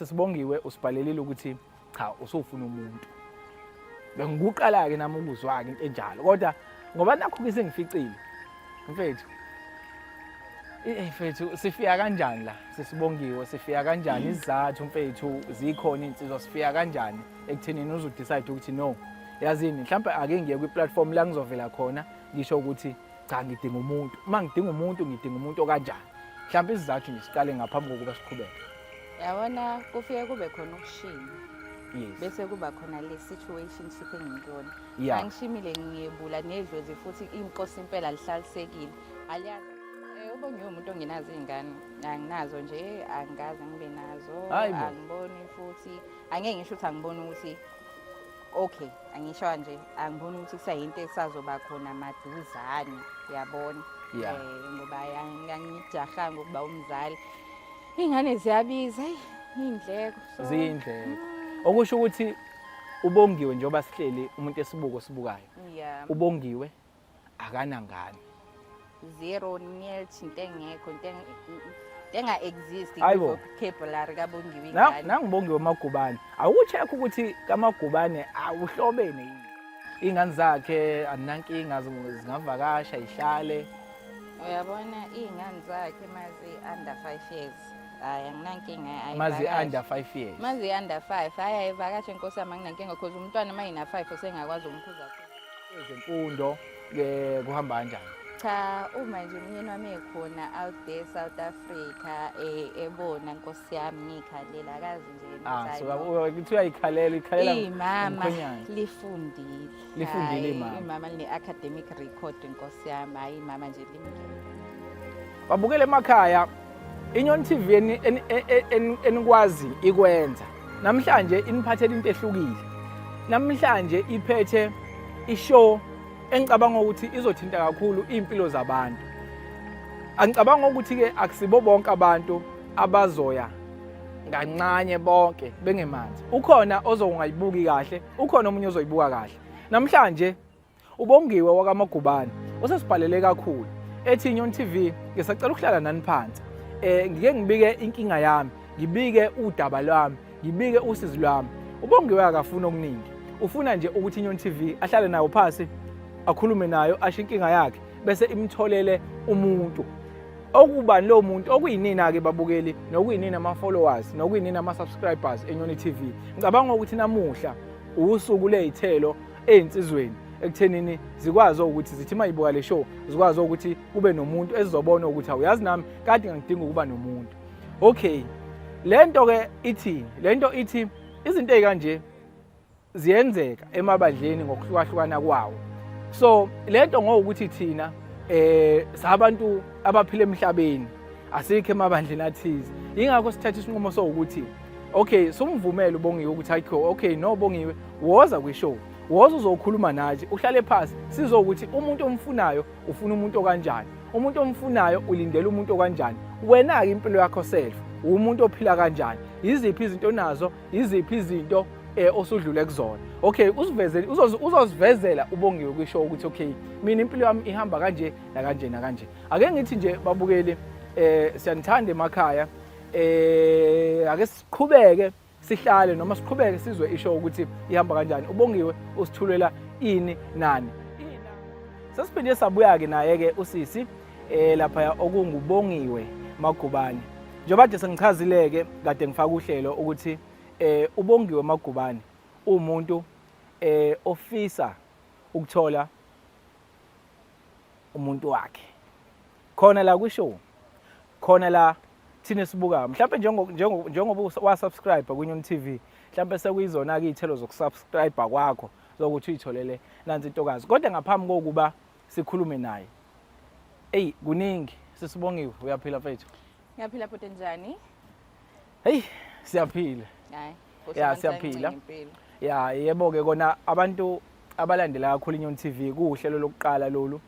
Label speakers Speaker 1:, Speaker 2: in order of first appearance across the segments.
Speaker 1: sesibongiwe usibhalelile ukuthi cha usufuna umuntu. Bengikuqala ke nami ukuzwa ke into enjalo. Kodwa ngoba nakho ke sengificile. Mfethu. Mfethu sifika kanjani la? Sesibongiwe sifika kanjani izathu mfethu zikhona insizwa sifika kanjani ekuthenini uzodecide ukuthi no. Yazini mhlawumbe ake ngiye kwi-platform la ngizovela khona ngisho ukuthi cha ngidinga umuntu. Uma ngidinga umuntu okanjani. Mhlawumbe isizathu nje siqale ngaphambi kokuba siqhubeke.
Speaker 2: Yabona kufike kube khona ukushima.
Speaker 1: Yes.
Speaker 2: Bese kuba khona le situationship engiyona.
Speaker 1: Yeah.
Speaker 2: Angishimile ngiyebula nedlozi futhi inkosi impela lihlalisekile. Aliyazi. Ubongiwe umuntu ongenazo izingane. Anginazo nje, angazi ngibe nazo. Angiboni futhi angeke ngisho ukuthi angiboni ukuthi okay, angisho nje angiboni ukuthi kusayinto esazoba khona maduzane, uyabona?
Speaker 1: Yeah.
Speaker 2: Ngoba angijaha ngokuba umzali. Ingane ziyabiza, indleko.
Speaker 1: Zindleko. Okusho ukuthi ubongiwe njengoba sihleli umuntu esibukayo.
Speaker 2: Yeah.
Speaker 1: Ubongiwe akanangane.
Speaker 2: Zero nil into engekho into enga exist vocabulary kabongiwe
Speaker 1: ingane. Nangibongiwe Magubane. Awucheck ukuthi kaMagubane awuhlobene yini. Ingane zakhe aninankinga zingavakasha ihlale.
Speaker 2: Uyabona izingane zakhe mazi under 5 years. Hayi anginankinga ayi.
Speaker 1: Mazi under 5 years.
Speaker 2: Mazi under 5 hayi ayivakashe inkosi yami anginankinga because umntwana mayina 5 usengakwazi umkhuza futhi.
Speaker 1: Ezemfundo kuhamba kanjani?
Speaker 2: Cha uma nje umyeni wami ekhona out there South Africa ebona inkosi yami ngikhalela akazi nje
Speaker 1: so kuthi uyayikhalela
Speaker 2: imama lifundile imama line academic record inkosi yami hayi imama nje limngene.
Speaker 1: Babukele emakhaya Inyoni TV enikwazi ikwenza namhlanje iniphathele into ehlukile. Namhlanje iphethe ishow engicabanga ukuthi izothinta kakhulu impilo zabantu. Angicabanga ukuthi ke akusibo bonke abantu abazoya ngancane bonke bengemanzi. Ukhona ozongayibuki kahle, ukhona omunye ozoyibuka kahle. Namhlanje ubongiwe wakaMagubane osesibhalele kakhulu. Ethi Inyoni TV ngisacela ukuhlala nani phansi. Ngike ngibike inkinga yami, ngibike udaba lwami, ngibike usizi lwami. Ubongiwe akafuna okuningi. Ufuna nje ukuthi Inyoni TV ahlale nayo phansi, akhulume nayo, asho inkinga yakhe bese imtholele umuntu. Okubani lo muntu okuyinina ke babukeli, nokuyinina ama followers, nokuyinina ama subscribers eNyoni TV. Ngicabanga ukuthi namuhla usuku lezithelo einsizweni ekuthenini zikwazi ukuthi zithi mayibuka le show zikwazi ukuthi kube nomuntu ezizobona ukuthi awuyazi nami kade ngidinga ukuba nomuntu. Okay. Lento ke ithi, lento ithi izinto ezikanje ziyenzeka emabandleni ngokuhlukahlukana kwawo. So lento ngokuthi thina sabantu abaphila emhlabeni asikho emabandleni athize. Ingakho sithatha isinqumo sokuthi okay somvumela ubongiwe ukuthi ayikho okay no bongiwe woza kwishow. Woza uzokhuluma nathi uhlale phansi sizokuthi umuntu omfunayo ufuna umuntu okanjani. Umuntu omfunayo ulindele umuntu okanjani. Wena ke impilo yakho self umuntu ophila kanjani. Iziphi izinto nazo, iziphi izinto osudlule kuzona. Okay usivezele uzozivezela ubongiwe kwishow ukuthi okay mina impilo yami ihamba kanje nakanje nakanje. Ake ngithi nje babukeli siyanithanda emakhaya ake siqhubeke sihlale noma siqhubeke sizwe ishow ukuthi ihamba kanjani. Ubongiwe usithulela ini nani. Sasiphinde sabuya ke naye ke usisi lapha okungubongiwe Magubane. Njengoba nje sengichazile ke kade ngifaka uhlelo ukuthi ubongiwe Magubane umuntu ofisa ukuthola umuntu wakhe. Khona la kwishow. Khona la thina sibuka mhlawumbe njengoba wasubscribe kuNyoni TV mhlawumbe sekuyizona ke izithelo zokusubscribe kwakho zokuthi uyitholele nansi intokazi. Kodwa ngaphambi kokuba sikhulume naye kuningi sisibongiwe uyaphila mfethu.
Speaker 2: Ngiyaphila futhi njani?
Speaker 1: Siyaphila.
Speaker 2: Hayi.
Speaker 1: Ya siyaphila. Ya yebo ke kona abantu abalandela kakhulu iNyoni TV kuhlelo lokuqala lolu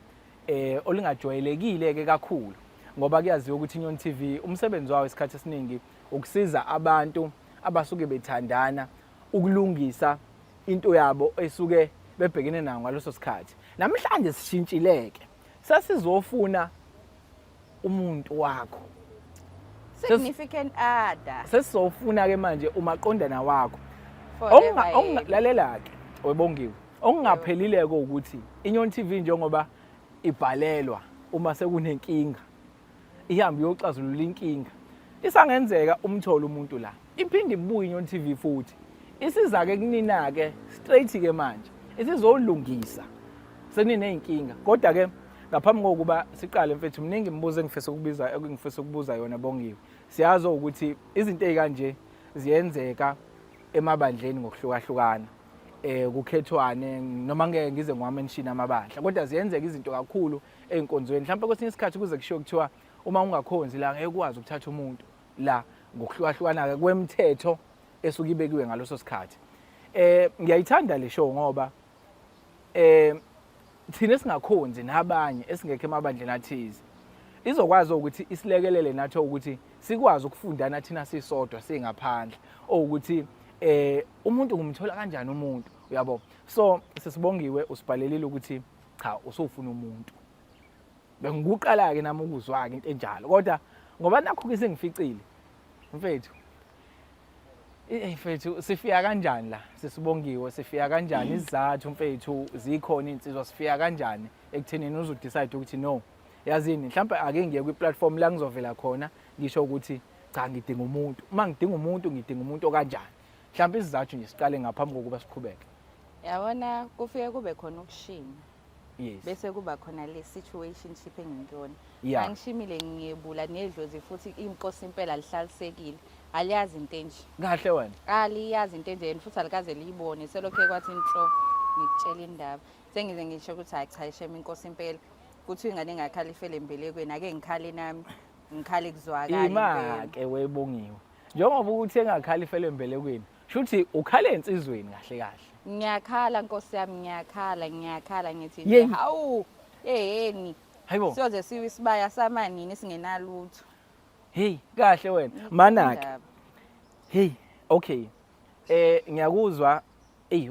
Speaker 1: olungajwayelekile ke kakhulu ngoba kuyaziwa ukuthi iNyoni TV umsebenzi wawo isikhathi esiningi ukusiza abantu abasuke bethandana ukulungisa into yabo esuke bebhekene nayo ngaleso sikhathi. Namhlanje sishintshileke. Sasizofuna umuntu wakho.
Speaker 2: significant other
Speaker 1: sesizofuna ke manje umaqondana wakho lalela ke webongiwe okungaphelileko ukuthi iNyoni TV njengoba ibhalelwa uma sekunenkinga ihambe yoxazulula inkinga isangenzeka umtholo umuntu la iphinde ibuye iNyoni TV futhi isiza ke kunina ke straight ke manje isizolungisa senineyinkinga kodwa ke ngaphambi kokuba siqale mfethu mningi imibuzo engifisa ukubuza yona bongiwe siyazi ukuthi izinto ezikanje ziyenzeka emabandleni ngokuhlukahlukana kukhethwane noma ngeke ngize ngwamention amabandla kodwa ziyenzeka izinto kakhulu einkonzweni mhlawumbe kwesinye isikhathi kuze kushiyo kuthiwa uma ungakhonzi la ngeke ukwazi ukuthatha umuntu la ngokuhlukahlukana ke kwemithetho esuke ibekiwe ngaloso sikhathi ngiyayithanda le show ngoba thina singakhonzi nabanye esingekho emabandleni athize izokwazi ukuthi isilekelele nathi ukuthi sikwazi ukufundana thina sisodwa singaphandle ukuthi umuntu ngumthola kanjani umuntu uyabo so sesibongiwe usibhalelile ukuthi cha usufuna umuntu bengikuqala ke nami ukuzwa ke into enjalo kodwa ngoba nakho ke sengificile mfethu mfethu sifika kanjani la sesibongiwe sifika kanjani izathu mfethu zikhona insizwa sifika kanjani ekuthenini uzodecide ukuthi no yazini mhlawumbe ake ngiye kwi-platform la ngizovela khona ngisho ukuthi cha ngidinga umuntu uma ngidinga umuntu okanjani mhlawumbe isizathu nje siqale ngaphambi kokuba siqhubeke
Speaker 2: yabona kufike kube khona ukushina
Speaker 1: yes
Speaker 2: bese kuba khona le situationship engiyona angishimile ngiyebula nedlozi futhi inkosi impela lihlalisekile aliyazi into enje
Speaker 1: kahle wena
Speaker 2: aliyazi into enje futhi alikaze liyibone selokhe kwathi inhlo ngikutshela indaba sengize ngisho ukuthi hayi cha ishema inkosi impela kuthi ingane engakhala ifele embelekweni ake ngikhale nami ngikhale kuzwakala
Speaker 1: ima ke webongiwe njengoba ukuthi engakhala ifele embelekweni shuthi ukhale ensizweni kahle kahle
Speaker 2: ngiyakhala nkosi yami ngiyakhala ngithi hawu yeni
Speaker 1: hayibo
Speaker 2: siyoze siwe isibaya samanini singenalutho
Speaker 1: hey kahle wena manake hey okay ngiyakuzwa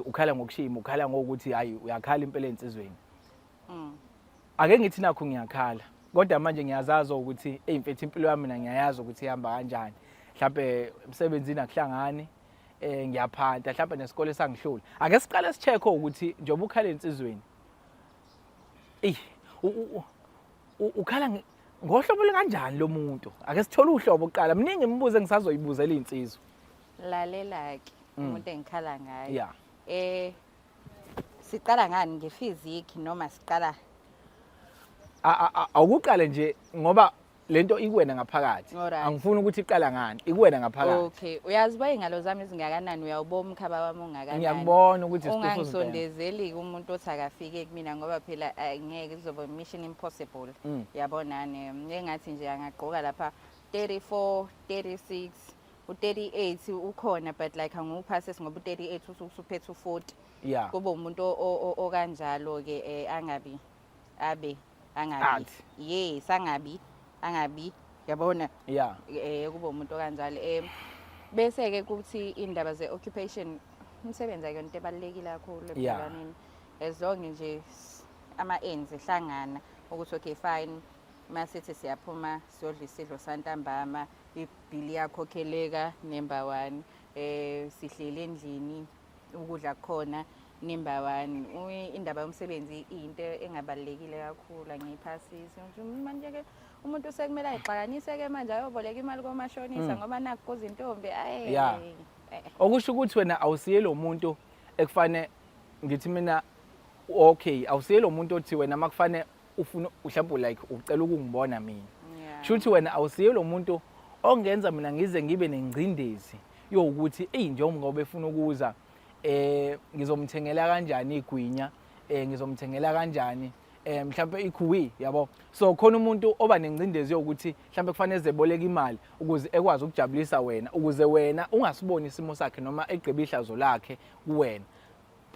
Speaker 1: ukhala ngokushima ukhala ngokuthi hayi uyakhala impela ensizweni ake ngithi nakho ngiyakhala kodwa manje ngiyazazi ukuthi mfethu impilo yami mina ngiyayazi ukuthi ihamba kanjani mhlawumbe emsebenzini akuhlangani ngiyaphanda mhlawumbe nesikole sangihlula ake siqale sicheck ukuthi njengoba ukhala ensizweni ukhala ngohlobo kanjani lo muntu ake sithole uhlobo oqala mningi imibuzo engisazoyibuzela insizwa
Speaker 2: lalela ke umuntu engikhala ngaye
Speaker 1: yeah
Speaker 2: siqala ngani ngefiziki noma siqala
Speaker 1: awukuqale nje ngoba lento ikuwena ngaphakathi angifuni ukuthi iqala ngani ikuwena ngaphakathi
Speaker 2: okay uyazi bayingalo zami izingakanani uyawubona umkhaba wami ungakanani
Speaker 1: ngiyabona ukuthi
Speaker 2: ungangisondezeli umuntu othi akafike kumina ngoba phela ngeke kuzoba mission impossible yabonani engathi nje angaqoka lapha 34 36 u38 ukhona but like angiwuphase ngoba u38 usuphethe u40 kuba umuntu okanjalo ke angabi yes angabi yabona kuba umuntu kanjalo bese ke kuthi indaba ze-occupation umsebenzi akuyona into ebalulekile kakhulu ebudlaneni as long nje ama-ends ehlangana ukuthi okay fine masithi siyaphuma siyodla isidlo santambama ibhili yakhokheleka number 1 sihlele endlini ukudla khona number 1 indaba yomsebenzi into engabalekile kakhulu angiyiphasisi manje ke umuntu sekumele ayixakanise ke manje ayoboleka imali komashonisa ngoba nakho kuzintombi
Speaker 1: okusho ukuthi wena awusiye lo muntu ekufane ngithi mina okay awusiye lo muntu othi wena makufane ufuna mhlawumbe like ucela ukungibona mina shuthi wena awusiye lo muntu ongenza mina ngize ngibe nengcindezi yokuthi njengoba efuna ukuza ngizomthengela kanjani igwinya ngizomthengela kanjani mhlawumbe ikhuwi yabo so khona umuntu oba nengcindezi yokuthi mhlawumbe kufanele ezeboleka imali ukuze ekwazi ukujabulisa wena ukuze wena ungasiboni isimo sakhe noma egqiba ihlazo lakhe kuwena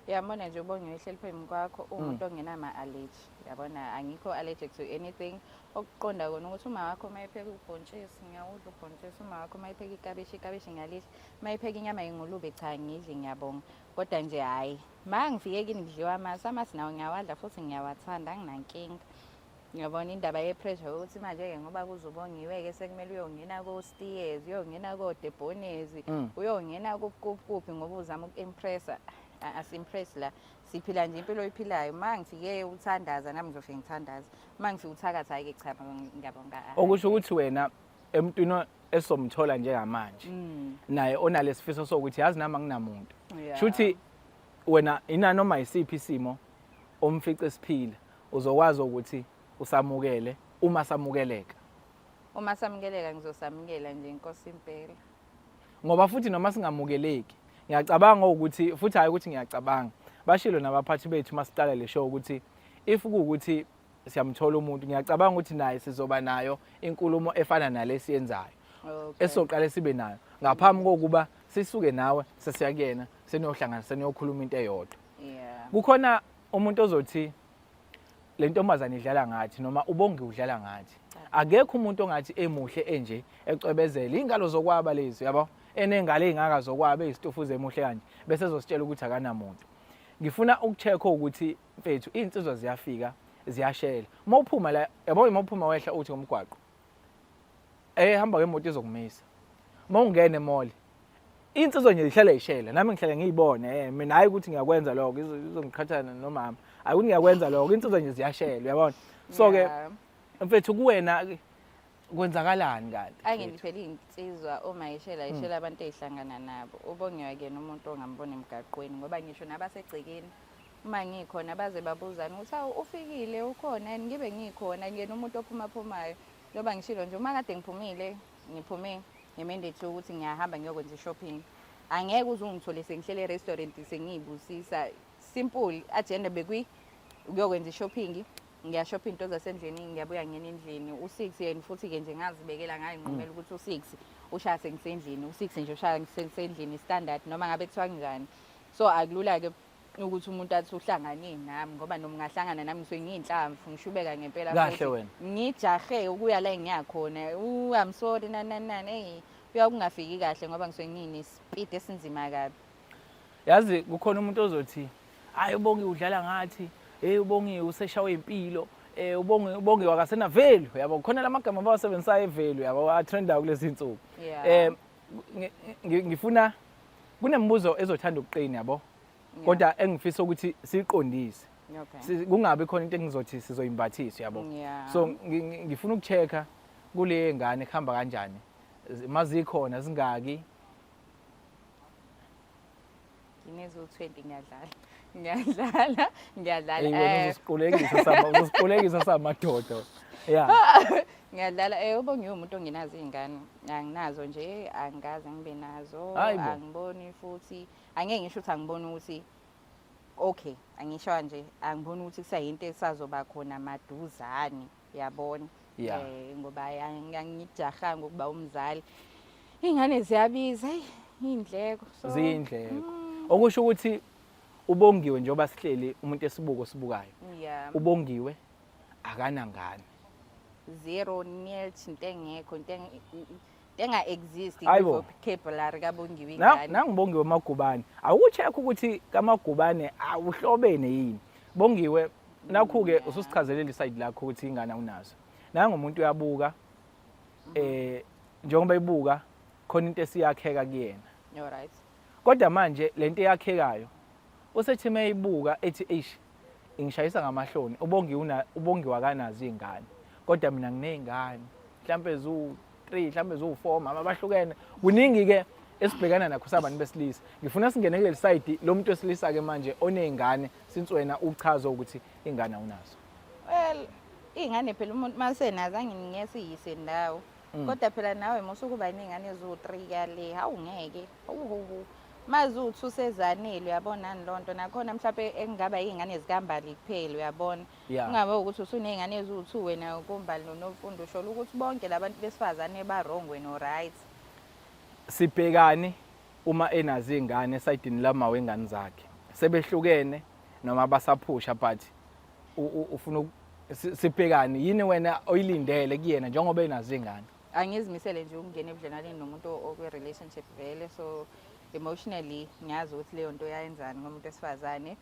Speaker 2: yabona nje ubonge ehleli phambi kwakho umuntu ongenama allergy yabona angikho allergic to anything okuqonda kona ukuthi uma wakho mayipheka ubhontshisi ngiyawudla ubhontshisi uma wakho mayipheka ikabishi ngiyalidla mayipheka inyama yengulube cha ngidli ngiyabonga kodwa nje hayi ngifike kini ngidliwa amasi nawo ngiyawadla futhi ngiyawathanda anginankinga Ngiyabona indaba ye-pressure ukuthi manje-ke ngoba kuzobongiwe-ke sekumele uyongena ko-Steers, uyongena ko-Debonairs, uyongena kuphi ngoba uzama uku-impressa. Asimpress la, siphila nje impilo oyiphilayo. Uma ngifike uthandaza nami ngizofika ngithandaza. Uma ngifike uthakatha-ke cha ngiyabonga.
Speaker 1: Okusho ukuthi wena emntwini esomthola njengamanje naye onalesifiso sokuthi yazi nami anginamuntu. Shuthi wena inanoma isiphi isimo omfice siphila uzokwazi ukuthi usamukele uma samukeleka.
Speaker 2: Uma samukeleka ngizosamukela nje inkosi impela.
Speaker 1: Ngoba futhi noma singamukeleki ngiyacabanga ukuthi futhi hayi ukuthi ngiyacabanga bashilo nabaphathi bethu masiqala le show ukuthi if kuukuthi siyamthola umuntu ngiyacabanga ukuthi naye sizoba nayo inkulumo efana nalesiyenzayo esoqala sibe nayo ngaphambi kokuba sisuke nawe sesiyakuyena seniyohlangana seniyokhuluma into eyodwa. Kukhona umuntu ozothi le ntombazane idlala ngathi noma ubongi udlala ngathi. Akekho umuntu ongathi emuhle enje ecwebezela ingalo zokwaba lezi yabo enengalo ezingaka zokwaba izitofu zemuhle kanje bese ezositshela ukuthi akanamuntu. Ngifuna ukuchecka ukuthi mfethu insizwa ziyafika ziyashela. Mawuphuma la yabo mawuphuma wehla uthi ngomgwaqo hamba ngemoto izokumisa. Mawungene mall insizwa nje ihlala ishela nami ngihlala ngiyibone mina hayi ukuthi ngiyakwenza lokho izongiqhathana nomama akuthi ngiyakwenza lokho insizwa nje ziyashela uyabona. So ke mfethu kuwena kwenzakalani kanti?
Speaker 2: Anginiphela insizwa uma ishela abantu ezihlangana nabo. Ubongiwe ke nomuntu ongambona emgaqweni ngoba ngisho nabasegcekeni uma ngikhona baze babuzana ukuthi awu ufikile ukhona ngibe ngikhona ngiyena umuntu ophumaphumayo ngoba ngishilo nje uma kade ngiphumile ngiphume ngemendate ukuthi ngiyahamba ngiyokwenza i-shopping. Angeke uze ungithole sengihlele e-restaurant sengiyibusisa. Simple agenda ukuyokwenza i-shopping. Ngiyashopha into zasendlini ngiyabuya ngene endlini u6 yena futhi ke nje ngazibekela ngayi nqomela ukuthi u6 ushaya sengisendlini u6 nje ushaya sengisendlini standard noma ngabe kuthiwa kanjani. So akulula ke ukuthi umuntu athi uhlangane nami ngoba noma ngahlangana nami ngisuke ngiyinhlamvu ngishubeka ngempela
Speaker 1: kahle wena
Speaker 2: ngijahe ukuya la engiyakhona I'm sorry nanani uyakungafiki kahle ngoba ngisuke nginespeed esinzima kabi.
Speaker 1: Yazi kukhona umuntu ozothi hayi ubongi udlala ngathi ubongi useshawe impilo ubongi wakasena value yabo khona lamagama abawasebenzisayo evalue yabo atrenda kulezi insuku. Ngifuna kunembuzo ezothanda ukuqina yabo kodwa engifisa ukuthi siqondise kungabe khona into engizothi sizoyimbathisa yabo. So ngifuna ukuchecka kule ngane khamba kanjani mazikhona zingaki
Speaker 2: nginezo 20 ngiyadlala
Speaker 1: uzosiqulekisa samadoda
Speaker 2: ngiyadlala ubongiwe umuntu ongenazo izingane anginazo nje angazi ngibe nazo angiboni futhi angeke ngisho ukuthi angiboni ukuthi okay angisho nje angiboni ukuthi kusayinto esazoba khona maduzane yabona ngoba angijahanga ukuba umzali ingane ziyabiza indleko
Speaker 1: zindleko okusho ukuthi ubongiwe njengoba sihleli umuntu esibukayo ubongiwe akanangane
Speaker 2: 0 nil into engekho into enga-exist vocabulary kabongiwe ingane.
Speaker 1: Nangibongiwe Magubane awucheck ukuthi kaMagubane awuhlobene yini bongiwe nakho-ke ususichazelela iside lakho ukuthi ingane awunazo nangomuntu uyabuka njengoba ibuka khona into esiyakheka kuyena.
Speaker 2: Alright.
Speaker 1: Kodwa manje lento eyakhekayo usethi mayibuka ethi ingishayisa ngamahloni ubongiwe akanazo izingane kodwa mina nginezingane mhlambe zu3 mhlambe zu4 mama abahlukene kuningi ke esibhekana nakho sabantu besilisa. Ngifuna singene kuleli side lo muntu wesilisa ke manje onezingane since wena uchaza ukuthi ingane awunazo.
Speaker 2: Well ingane phela umuntu masenazo anginingesiyise ndawo kodwa phela nawe musukuba iningane ezu3 kale awungeke mazuthi usezanele uyabonani lonto nakhona mhlawumbe engaba izingane ezikambali kuphela uyabona ungabe ukuthi usunezingane ezu2 wena ukombali noMfundo usho ukuthi bonke labantu besifazane ba wrong wena o right.
Speaker 1: Sibhekani uma enazo izingane esayidini lama wengane zakhe sebehlukene noma basaphusha but ufuna sibhekani yini wena oyilindele kuyena njengoba enazo izingane.
Speaker 2: Angizimisele nje ukungena ebudlelwaneni nomuntu okwe relationship vele so emotionally ngiyazi ukuthi leyo nto yayenzani ngomuntu esifazane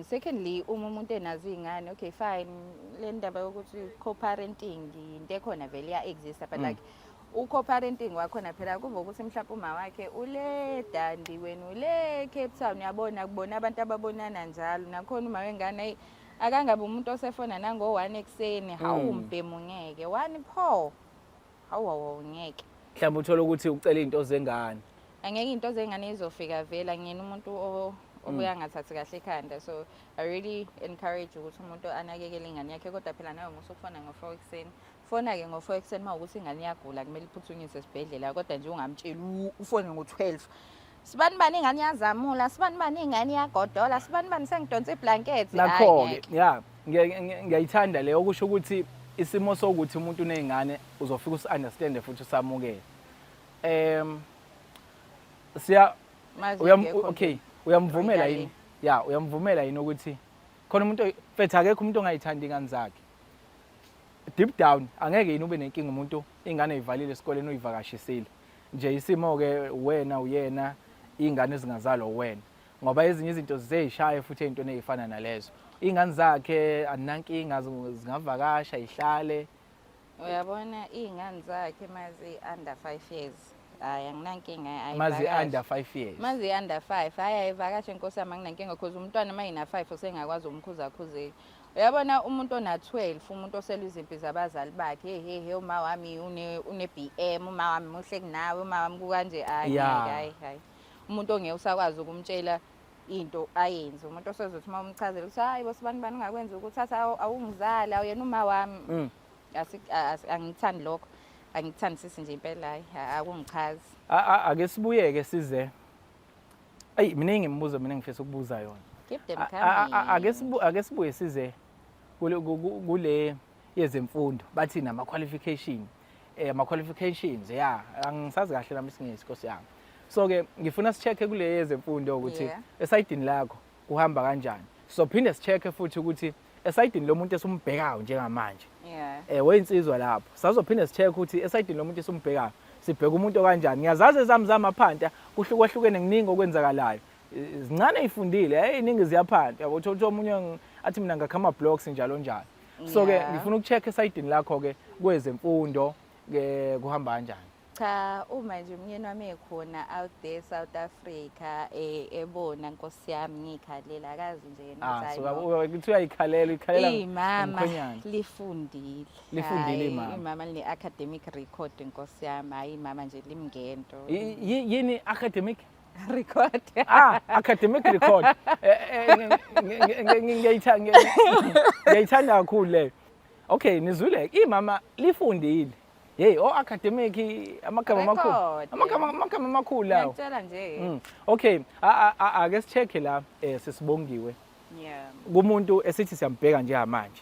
Speaker 2: Secondly, uma umuntu enazo iy'ngane, okay fine, le ndaba yokuthi co-parenting into ekhona vele iya-exista, but like u-co-parenting wakhona phela kuba ukuthi mhlawumbe uma wakhe ule Dandi wena ule Cape Town, uyabona kubona abantu ababonana njalo, nakhona uma wengane akangabe umuntu osefona nango-1 ekuseni, hawu mbhemu ngeke 1 pho, hawu ngeke.
Speaker 1: Mhlawumbe uthola ukuthi ucela iy'nto zengane.
Speaker 2: Angeke into zengane izofika vela, ngiyena umuntu obuya ngathathi kahle ekhanda, so I really encourage ukuthi umuntu anakekele ingane yakhe, kodwa phela nawe musufona ngo-4 ekuseni. Fona-ke ngo-4 ekuseni uma ukuthi ingane iyagula kumele iphuthunyiswe esibhedlela, kodwa nje ungamtsheli ufone ngo-12. Sibani bani ingane iyazamula, sibani bani ingane iyagodola, sibani bani sengidonsa iblanket.
Speaker 1: Nakho-ke ya ngiyayithanda leyo, okusho ukuthi isimo sokuthi umuntu uney'ngane uzofika usi-understande futhi usamukele. Okay, uyamvumela yini? Ya, uyamvumela yini ukuthi khona umuntu mfethu akekho umuntu ongayithandi ingane zakhe. Deep down angeke yini ube nenkinga umuntu ingane eyivalile esikoleni uyivakashisile. Nje isimo-ke wena uyena ingane ezingazalwa wena. Ngoba ezinye izinto ziyishaye futhi ey'ntweni ey'fana nalezo. Iy'ngane zakhe aninankinga zingavakasha ihlale.
Speaker 2: Uyabona iy'ngane zakhe mazi under 5 years. Hayi anginankinga
Speaker 1: mazi under 5 years.
Speaker 2: Mazi under 5 hayi ayivakashe Nkosi yami anginankinga because umntwana mayina 5 usengakwazi umkhuzakhuzela. Uyabona umuntu ona 12 umuntu osela izimpi zabazali bakhe hey uma wami une BM, uma wami muhle kunawe, uma wami kukanje hayi. Umuntu ongeke usakwazi ukumtshela into ayenze, umuntu osezothi uma umchazela ukuthi hayi bosibani bani ungakwenza ukuthi awungizala uyena uma wami. Angithandi lokho. Angithandi sisi nje impela hayi akungichazi.
Speaker 1: Ake sibuyeke size. Ayi mina ngimbuzo mina ngifisa ukubuza yona.
Speaker 2: Keep them coming.
Speaker 1: Ake sibuye size kule yezemfundo bathi nama qualification ama qualifications ya angisazi kahle nami isingisi Nkosi yami. So ke ngifuna sicheke kule yezemfundo ukuthi esayidini lakho kuhamba kanjani. So phinde sicheke futhi ukuthi esayidini lo muntu esumbhekayo njengamanje. Weyinsizwa lapho. Sazophinde sicheke ukuthi esayidini lo muntu esumbhekayo sibheka umuntu kanjani. Ngiyazazi ezami aphanta kuhlukahlukene nginingi okwenzakalayo. Zincane ifundile eyiningi ziyaphanda yabo uthola omunye athi mina ngakhama blocks njalo njalo. So ke ngifuna ukuchecka esayidini lakho ke kwezemfundo ke kuhamba kanjani.
Speaker 2: Cha uma nje umyeni wami ekhona out there South Africa ebona Nkosi yami ngikhalela akazi nje yena
Speaker 1: so kuthi uyayikhalela
Speaker 2: imama lifundile
Speaker 1: imama.
Speaker 2: Imama line academic record Nkosi yami hayi imama nje limngento.
Speaker 1: Yini academic
Speaker 2: record?
Speaker 1: Academic record. Ngiyayithanda kakhulu leyo. Okay nizwile imama lifundile. Hey academic amagama amakhulu lawo.
Speaker 2: Ngiyatshela nje.
Speaker 1: Okay ake sicheke la sisibongiwe. Kumuntu esithi siyambheka njengamanje.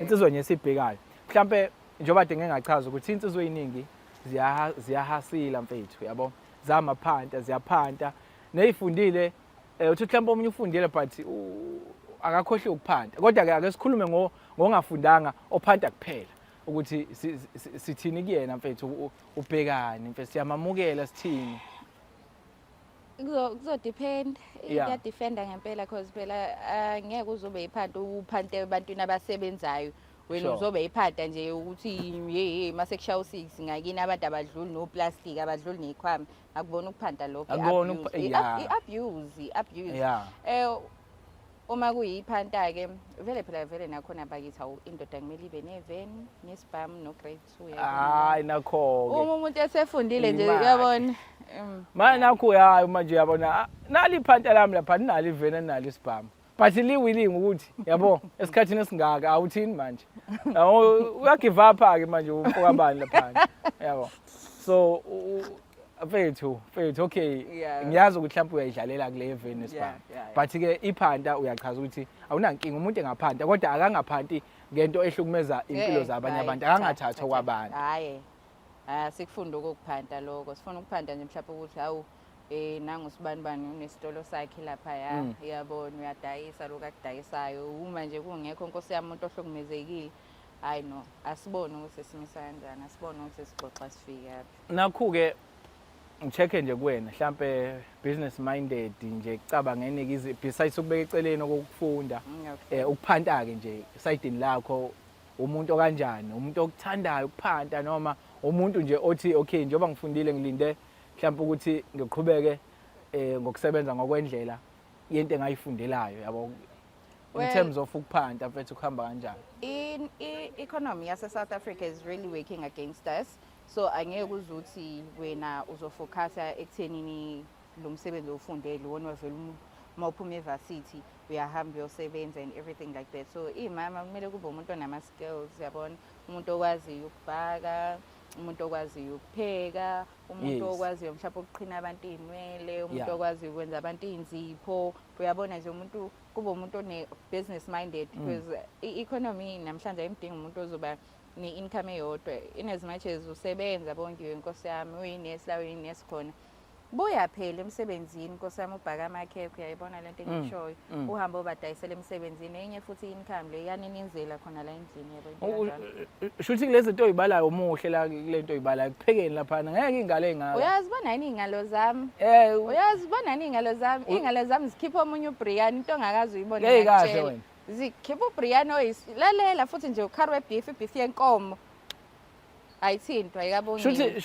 Speaker 1: Insizwa nje sibhekayo. Mhlambe njengoba ngeke ngachaza ukuthi insizwe eziningi ziyahasila mfethu yabo. Zamaphanta ziyaphanta neyifundile uthi mhlawumbe omunye ufundile but akakhohle ukuphanta kodwa ke ake sikhulume ngongafundanga ophanta kuphela ukuthi sithini kuyena mfethu ubhekani mfethu siyamamukela sithini
Speaker 2: kuzodepend iyadefenda ngempela cause phela ngeke uzobe iphanta uphante ebantwini abasebenzayo wena uzobe iphanda nje ukuthi mase kushaya u6 ngakini abantu abadluli no plastic abadluli nekhwama akubona ukuphanda lokho abuse uma kuyiphanta ke vele phela vele nakhona bakithi awu indoda kumele ibe neven nesibhamu no grade 2
Speaker 1: hayi nakho ke
Speaker 2: uma umuntu esefundile nje uyabona
Speaker 1: manje nakho hayi manje uyabona nali iphanta lami lapha ninali iveni nali isibhamu but liwilling ukuthi yabo esikhathini esingaka awuthini manje uyagive up ke manje umfoka bani lapha yabo so mfethu okay ngiyazi ukuthi mhlawumbe uyayidlalela kule event esibhamu but ke iphanda uyachaza ukuthi awunankinga umuntu engaphanda kodwa akangaphanti ngento ehlukumeza impilo zabanye abantu akangathatha kwabantu
Speaker 2: hayi sikufunda ukuphanda lokho sifuna ukuphanda nje mhlawumbe ukuthi hawu nangu sibani bani unesitolo sakhe lapha yabona uyadayisa lokho akudayisayo uma nje kungekho Nkosi yami umuntu ohlukumezekile hayi no asibone ukuthi simisa kanjani asibone ukuthi sixoxa sifike yaphi
Speaker 1: nakho ke ngicheck nje kuwena mhlambe business minded nje cabangene besides ukubeka eceleni okufunda ukuphanta ke nje esayidini lakho umuntu okanjani umuntu okuthandayo ukuphanta noma umuntu nje othi okay njengoba ngifundile ngilinde mhlawumbe ukuthi ngiqhubeke ngokusebenza ngokwendlela yento engayifundelayo yabo in terms of ukuphanta mfethu ukuhamba kanjani
Speaker 2: economy yase South Africa is really working against us so angeke kuzuthi wena uzofocusa ekuthenini lo msebenzi ofundele wona vele mawuphuma evarsity uyahamba uyosebenza and everything like that so imama kumele kube umuntu onama skills yabona umuntu okwazi ukubhaka umuntu okwazi ukupheka umuntu okwazi mhlawumbe ukuqhina abantu inwele umuntu okwazi ukwenza abantu inzipho uyabona nje umuntu kuba umuntu one business minded because economy namhlanje imidinga umuntu ozoba ne-income eyodwa in as much as usebenza bonke inkosi yami uyinesi la uyinesi khona buya phela emsebenzini inkosi yami ubhaka amakhekhe uyayibona lento engishoyo uhamba obadayisela emsebenzini enye futhi income le yaninizela khona la endlini yabo
Speaker 1: shuthi kulezi zinto oyibalayo umuhle la kulento oyibalayo kuphekeni lapha ngeke ingale ngayo
Speaker 2: uyazibona yini ingalo zami uyazibona yini ingalo zami zikhipha omunye uBrian into ongakazi uyibona
Speaker 1: ngiyakutshela
Speaker 2: zikhipha uBrian oyisilalela futhi nje ukharwe beef yenkomo ayithintwa ayikabongi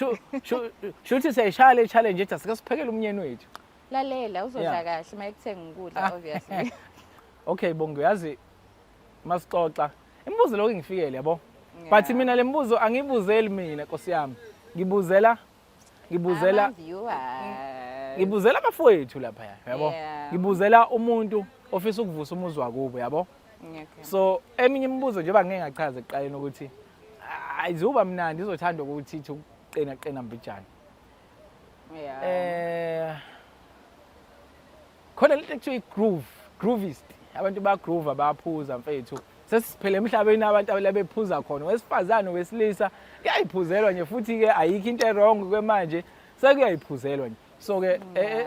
Speaker 1: shuthi siyayishaya challenge ethi asikasiphekele umnyeni wethu
Speaker 2: lalela uzodla kahle mayekuthenga ukudla obviously
Speaker 1: okay bonke uyazi masixoxa imibuzo lokho ngifikele yabo but mina lembuzo angibuzeli mina Nkosi yami ngibuzela abafowethu lapha yabo ngibuzela umuntu ofisa ukuvusa umuzi wakubo yabo so eminye imibuzo njengoba ngeke ngachaza eqaleni ukuthi ayizuba mnandi izothanda ukuthi uqina mbijana khona lento ekuthiwa groovist abantu ba groove abaphuza mfethu sesiphele emhlabeni abantu abephuza khona wesifazane wesilisa kuyayiphuzelwa nje futhi ke ayikho into wrong ke manje sekuyayiphuzelwa nje so ke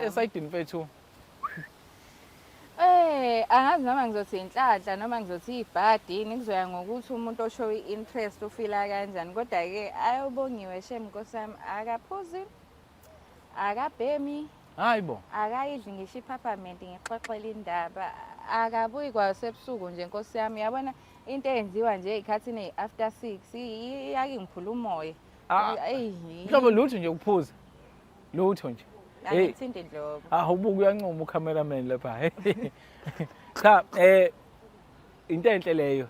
Speaker 1: esayidini mfethu
Speaker 2: angazi noma ngizothi inhlanhla noma ngizothi ibhadi ngizoya ngokuthi umuntu oshow interest ufila kanjani kodwa ke ayobongiwe shem Nkosi yami akaphuzi akabhemi
Speaker 1: hayibo
Speaker 2: akayidli ngisho iphaphament ngixoxela indaba akabuyi kwasebusuku nje Nkosi yami yabona into eyenziwa nje ezikhathini after 6 iyake ngiphula umoya
Speaker 1: mhlobo lutho nje ukuphuza lutho nje
Speaker 2: angithinte indlobo
Speaker 1: ubuka uyancuma ucameraman lapha cha into enhle leyo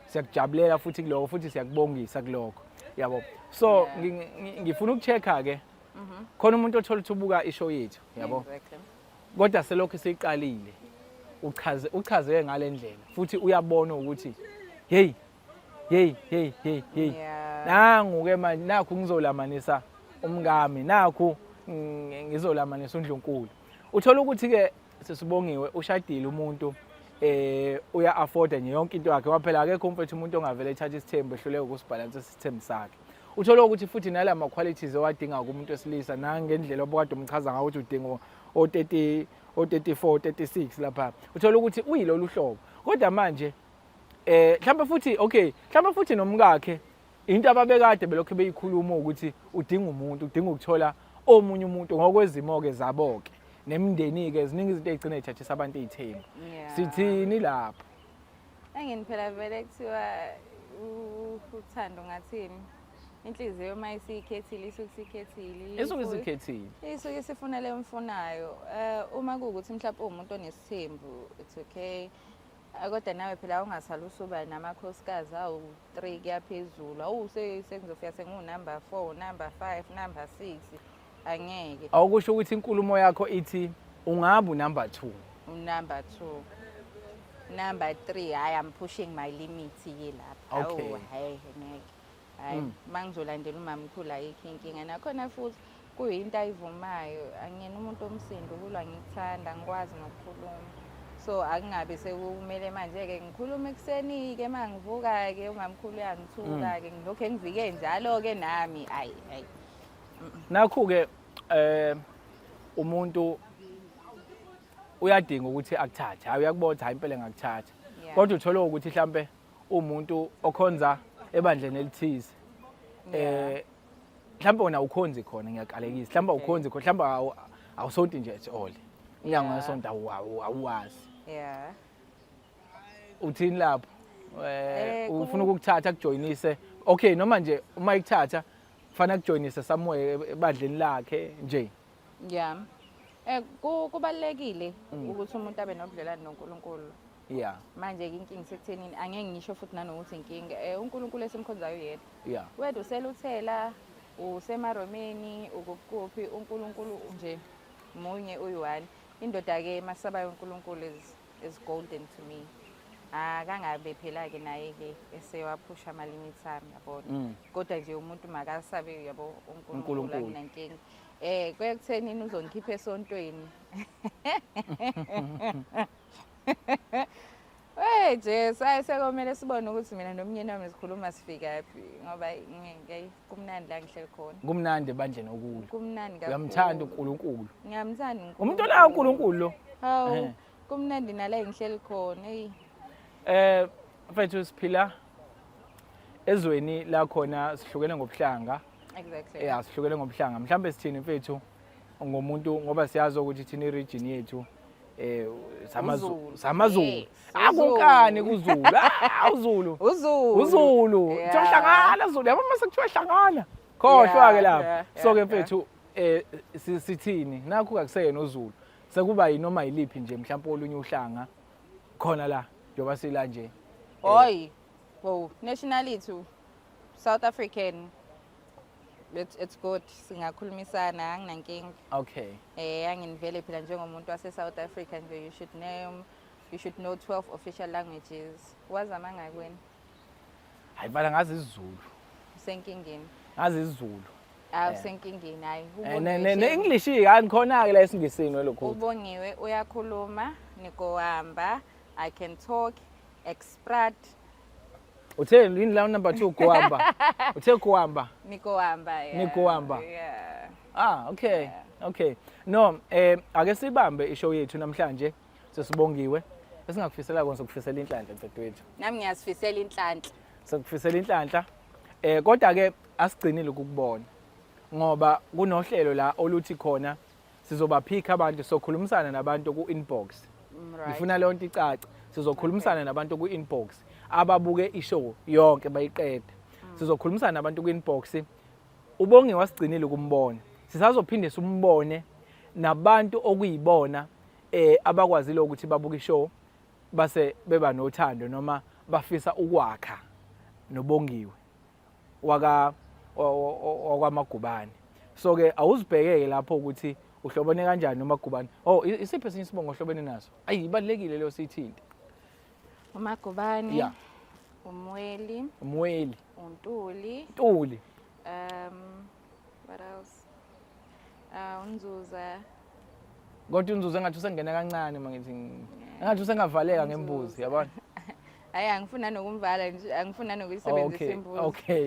Speaker 1: siyakujabulela futhi kuloko futhi siyakubongisa kuloko yabo so ngifuna ukuchecka ke khona umuntu othola ukuthi ubuka ishow yethu yabo kodwa selokho siqalile uchazeke ngalendlela futhi uyabona ukuthi hey nangu ke manje nakho ngizolamanisa umngami nakho ngizolamanisa uNdlunkulu uthola ukuthi ke sesibongiwe ushadile umuntu uya afforda nje yonke into yakhe waphela akekho umfethu umuntu ongavele ethatha isithembu ehluleka ukusibalance isithembu sakhe uthola ukuthi futhi nala ma qualities owadinga kumuntu wesilisa nangendlela obukade umchaza ngawo ukuthi udinga o34 36 lapha uthola ukuthi uyilolu hlobo kodwa manje mhlawumbe futhi okay mhlawumbe futhi nomkakhe into ababekade belokho beyikhuluma ukuthi udinga umuntu udinga ukuthola omunye umuntu ngokwezimo ke zaboke nemndeni ke ziningi izinto ezigcina ezithathisa abantu izithembu sithini lapho
Speaker 2: engini phela vele kuthiwa uthando ngathini inhliziyo mayisikhethile isukusikhethile isuke sifuna le mfunayo uma kuukuthi mhlawumbe umuntu onesithembu it's okay kodwa nawe phela ungasala usuba namakhosikazi awu3 kuyaphezulu awusengizofika sengunumber 4 number 5 number 6 angeke
Speaker 1: awukusho ukuthi inkulumo yakho ithi ungabu number 2
Speaker 2: number 2 number 3 I am pushing my limit yelapha hayi ngeke hayi mangizolandela umamkhulu ayikho inkinga nakhona futhi kuyinto ayivumayo angiyena umuntu omsindo kulwa ngikuthanda ngikwazi nokukhuluma so akungabe sekumele manje ke ngikhuluma ekseni ke mangivuka ke umamkhulu uyangithuka ke ngilokho engivike njalo ke nami hayi
Speaker 1: nakho ke umuntu uyadinga ukuthi akuthathe hayi uyakubona hayi impela ngakuthatha kodwa uthola ukuthi mhlambe umuntu okhonza ebandleni elithize mhlawumbe wona awukhonzi khona ngiyakalekisa mhlawumbe awukhonzi khona mhlawumbe awusonti nje at all inyanga yesonto awuwazi
Speaker 2: yeah
Speaker 1: uthini lapho ufuna ukukuthatha kujoyinise okay noma nje uma ikuthatha kufanele kujoyinise somewhere ebandleni lakhe nje
Speaker 2: yeah kubalekile ukuthi umuntu abe nobudlelwane noNkulunkulu
Speaker 1: yeah
Speaker 2: manje inkingi sekuthenini angeke ngisho futhi nanokuthi inkinga uNkulunkulu esimkhonzayo yedwa
Speaker 1: yeah
Speaker 2: wethu useluthela usemaromeni ukuphi uNkulunkulu nje munye uyi-one indoda ke masabayo uNkulunkulu is golden to me akangabe phela ke naye ke esewaphusha ama limits ami yabona kodwa nje umuntu makasabe yabo uNkulunkulu akunankinga kuyekuthenini uzongikhipha esontweni nje sekomele sibone ukuthi mina nomnyeni wami sikhuluma sifika phi ngoba kumnandi la ngihleli khona
Speaker 1: kumnandi ebandleni okulo
Speaker 2: kumnandi kakhulu
Speaker 1: uyamthanda uNkulunkulu
Speaker 2: ngiyamthanda uNkulunkulu
Speaker 1: umuntu la uNkulunkulu lo
Speaker 2: hawu kumnandi nala ngihleli khona
Speaker 1: mfethu siphila ezweni la khona sihlukene ngobuhlanga
Speaker 2: exactly
Speaker 1: yeah sihlukene ngobuhlanga mhlambe sithini mfethu ngomuntu ngoba siyazi ukuthi thina iregion yethu samazulu akunkani kuZulu uZulu uZulu thohlangana Zulu yabo mase kuthiwa hlangana khohlwa ke lapha so ke mfethu sithini nakho akuseyena uZulu sekuba yinoma yiliphi nje mhlawumbe olunye uhlanga khona la njoba sila nje
Speaker 2: hoy nationality South African it's good singakhulumisana anginankinga
Speaker 1: okay
Speaker 2: angivele phela njengomuntu wase South Africa nje you should know 12 official languages wazi amangaki wena
Speaker 1: hayi bala ngazi isiZulu
Speaker 2: senkingeni
Speaker 1: ngazi isiZulu
Speaker 2: senkingeni hayi
Speaker 1: ne English ikhona ke la esingisini welokho
Speaker 2: ubongiwe uyakhuluma nikohamba I can talk exprat
Speaker 1: uthe yini la number 2 kuhamba uthe kuhamba
Speaker 2: nikohamba yeah
Speaker 1: nikohamba
Speaker 2: yeah
Speaker 1: okay okay no ake sibambe ishow yethu namhlanje sesibongiwe esingakufisela konke sokufisela inhlanhla mfethu
Speaker 2: nami ngiyasifisela inhlanhla
Speaker 1: sokufisela inhlanhla kodwa ke asigcinile ukubona ngoba kunohlelo la oluthi khona sizobaphika abantu sokhulumisana nabantu ku inbox ngifuna le nto icace sizokhulumisana nabantu ku inbox ababuke ishow yonke bayiqede sizokhulumisana nabantu ku inbox ubongiwe wasigcinile ukumbona sisazophinde simbone nabantu okuyibona abakwazile ukuthi babuke ishow base beba nothando noma bafisa ukwakha nobongiwe wakwamagubane so ke awuzibhekeke lapho ukuthi uhlobene kanjani nomagubane isiphi esinye isibongo ohlobene naso ayi ibalekile leyo sithinte
Speaker 2: umagubane
Speaker 1: yeah
Speaker 2: umweli untuli what else unzuza
Speaker 1: kodwa unzuza engathi usengena kancane mangithi engathi usengavaleka ngembuzi yabona
Speaker 2: hayi angifuna nokumvala nje angifuna nokuyisebenzisa imbuzi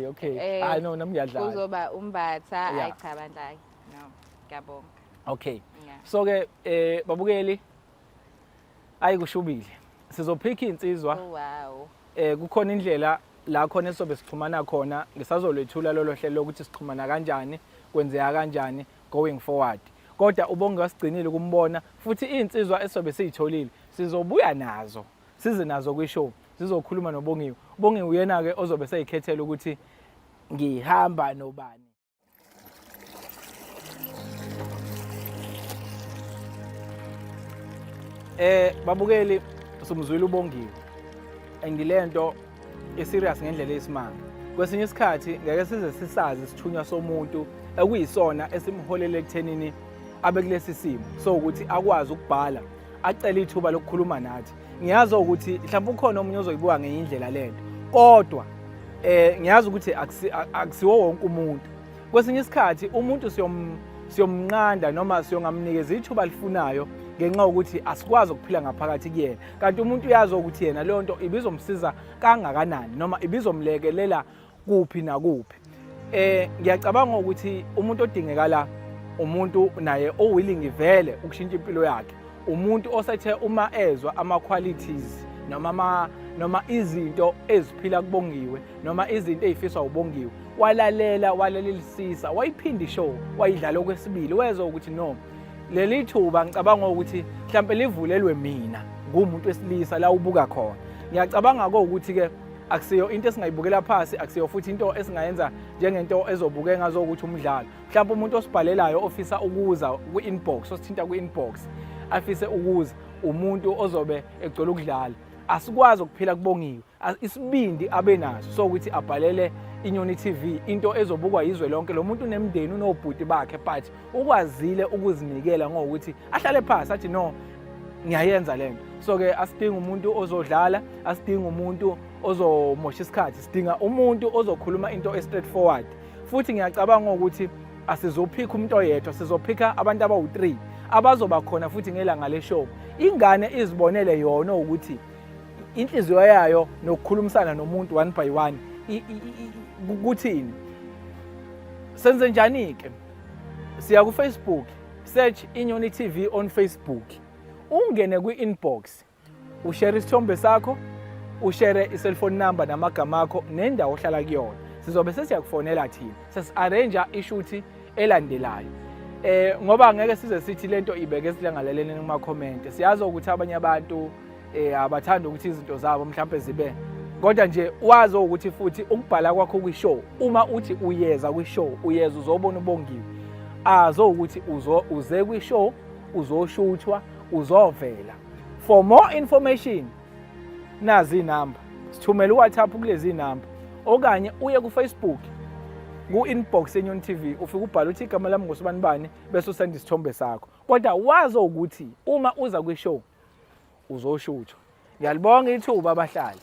Speaker 1: okay I know nami ngiyadlala
Speaker 2: kuzoba umbatha ayichabandlayo no ngiyabonga
Speaker 1: okay so ke babukeli ayikushubile sizophika insizwa
Speaker 2: wow
Speaker 1: kukhona indlela la khona esobe sixhumana khona ngisazolwethula lolo hlelo lokuthi sixhumana kanjani kwenzeka kanjani going forward kodwa ubonge wasigcinile ukumbona futhi insizwa esobe siyitholile sizobuya nazo size nazo kwishow sizokhuluma nobongiwe ubongiwe uyena ke ozobe seyikhethela ukuthi ngihamba nobani babukeli somzwile ubongiwe angilento eserious ngendlela esimanga kwesinye isikhathi ngeke size sisazi isithunywa somuntu ekuyisona esimholele ekuthenini abe kulesi simo so ukuthi akwazi ukubhala acela ithuba lokukhuluma nathi ngiyazi ukuthi mhlawumbe ukhona omunye ozoyibuka ngenye indlela lento kodwa ngiyazi ukuthi akusiwo wonke umuntu kwesinye isikhathi umuntu siyomnqanda noma siyongamnikeza ithuba lifunayo ngenxa ukuthi asikwazi ukuphila ngaphakathi kuyena kanti umuntu uyazi ukuthi yena leyo nto ibizomsiza kangakanani noma ibizomlekelela kuphi nakuphi ngiyacabanga ukuthi umuntu odingekala umuntu naye owilling vele ukushintsha impilo yakhe umuntu osethe uma ezwa ama qualities noma izinto eziphila kubongiwe noma izinto ezifiswa ubongiwe walalelisisa wayiphinda ishow wayidlala okwesibili wezwa ukuthi no leli thuba ngicabanga ukuthi mhlawumbe livulelwe mina ngumuntu wesilisa la ubuka khona. Ngiyacabanga ukuthi ke akusiyo into esingayibukela phansi, akusiyo futhi into esingayenza njengento ezobukeka ngazokuthi umdlalo. Mhlawumbe umuntu osibhalelayo ofisa ukuza ku-inbox, osithinta ku-inbox afise ukuza umuntu ozobe egcwele ukudlala. Asikwazi ukuphila kubongiwe, isibindi abenaso sokuthi abhalele iNyoni TV into ezobukwa yizwe lonke. Lo muntu unemndeni unobhuti bakhe but ukwazile ukuzinikela ngokuthi ahlale phansi athi no ngiyayenza lento. So ke asidinga umuntu ozodlala, asidinga umuntu ozomosha isikhathi, sidinga umuntu ozokhuluma into straightforward. Futhi ngiyacabanga ukuthi asizophika umuntu oyedwa, sizophika abantu abawu3 abazoba khona futhi ngelanga leshow. Ingane izibonele yona ukuthi inhliziyo yayo nokukhulumisana nomuntu one by one kuthini. Senze njani ke? Siya ku Facebook, search iNyoni TV on Facebook. Ungene kwi-inbox, ushare isithombe sakho, ushare i-cellphone number namagama akho nendawo ohlala kuyona. Sizobe sesiyakufonela thina. Sesi-arrange ishuthi elandelayo. Ngoba ngeke size sithi lento ibeke silangalaleni kuma comment. Siyazi ukuthi abanye abantu abathanda ukuthi izinto zabo mhlawumbe zibe. Kodwa nje wazi ukuthi futhi ukubhala kwakho kwi-show, uma uthi uyeza kwi-show, uyeza uzobona ubongiwe. Azo ukuthi uze kwi-show, uzoshuthwa, uzovela. For more information, nazi inamba. Sithumela uWhatsApp kulezi inamba. Okanye uye ku Facebook, ku-inbox yeNyoni TV, ufike ubhala uthi igama lami ngosibani bese usenda isithombe sakho. Kodwa wazi ukuthi uma uza kwi-show uzoshuthwa. Ngiyalibonga ithuba abahlali.